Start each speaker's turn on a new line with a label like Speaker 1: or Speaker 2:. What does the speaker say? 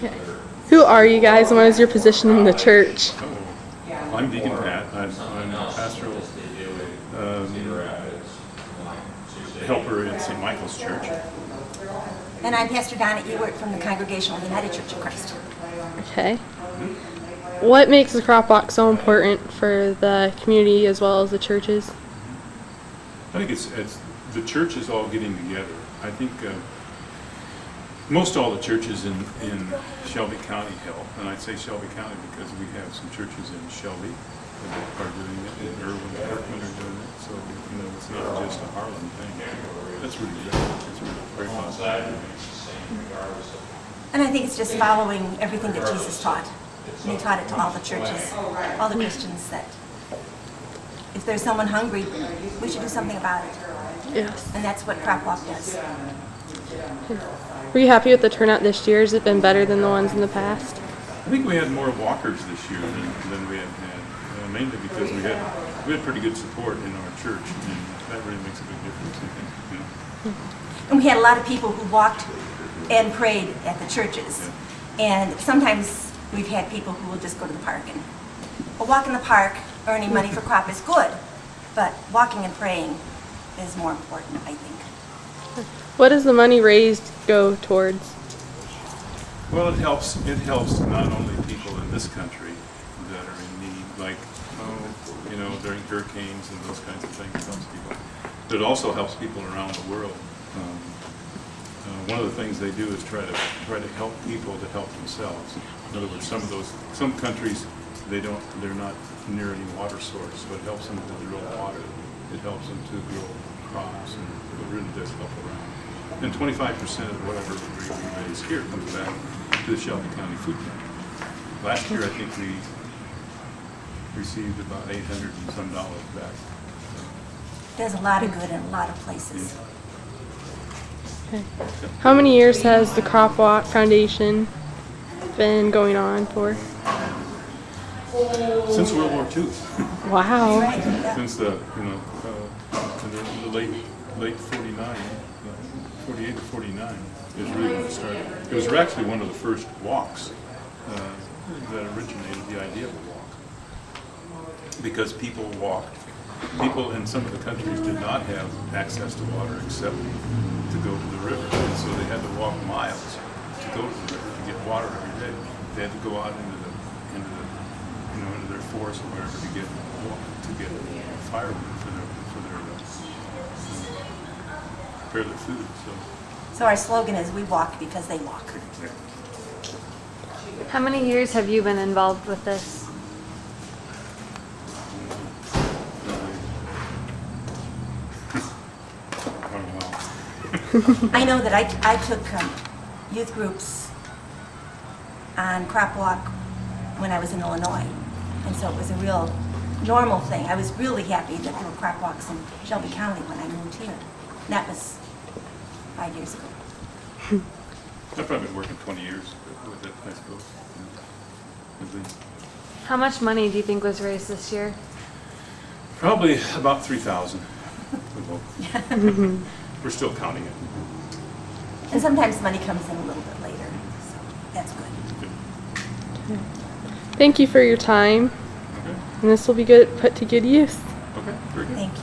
Speaker 1: Okay. Who are you guys and what is your position in the church?
Speaker 2: Oh, I'm Deacon Pat. I'm pastoral helper at St. Michael's Church.
Speaker 3: And I'm Pastor Donna Ewert from the Congregational United Church of Christ.
Speaker 1: Okay. What makes the crop walk so important for the community as well as the churches?
Speaker 2: I think it's the church is all getting together. I think most all the churches in Shelby County help, and I say Shelby County because we have some churches in Shelby that are doing it, and Irwin and Kirkland are doing it. So it's not just a Harlan thing. That's really good. It's really very positive.
Speaker 3: And I think it's just following everything that Jesus taught. And he taught it to all the churches, all the Christians, that if there's someone hungry, we should do something about it.
Speaker 1: Yes.
Speaker 3: And that's what Crop Walk does.
Speaker 1: Were you happy with the turnout this year? Has it been better than the ones in the past?
Speaker 2: I think we had more walkers this year than we had mainly because we had pretty good support in our church, and that really makes a big difference, I think.
Speaker 3: And we had a lot of people who walked and prayed at the churches. And sometimes we've had people who will just go to the park. And a walk in the park, earning money for crop is good, but walking and praying is more important, I think.
Speaker 1: What does the money raised go towards?
Speaker 2: Well, it helps not only people in this country that are in need, like during hurricanes and those kinds of things, it helps people. But it also helps people around the world. One of the things they do is try to help people to help themselves. In other words, some countries they're not near any water source, so it helps them to grow water. It helps them to grow crops, and it really does help around. And 25% of whatever we raise here comes back to the Shelby County Food Bank. Last year, I think we received about $800 and some back.
Speaker 3: Does a lot of good in a lot of places.
Speaker 1: Okay. How many years has the Crop Walk Foundation been going on for?
Speaker 2: Since World War II.
Speaker 1: Wow.
Speaker 2: Since the late 49, 48 to 49 is really when it started. It was actually one of the first walks that originated the idea of a walk. Because people in some of the countries did not have access to water except to go to the river. And so they had to walk miles to go to the river to get water every day. They had to go out into their forest or wherever to get firewood for prepare their food.
Speaker 3: So our slogan is, we walk because they walk.
Speaker 4: How many years have you been involved with this?
Speaker 3: I know that I took youth groups on Crop Walk when I was in Illinois, and so it was a real normal thing. I was really happy that there were crop walks in Shelby County when I moved here. And that was 5 years ago.
Speaker 2: I've probably been working 20 years with it, I suppose. At least.
Speaker 4: How much money do you think was raised this year?
Speaker 2: Probably about 3,000. We're still counting it.
Speaker 3: And sometimes money comes in a little bit later, so that's good.
Speaker 1: Thank you for your time.
Speaker 2: Okay.
Speaker 1: And this will be put to good use.
Speaker 2: Okay. Very good.
Speaker 3: Thank you.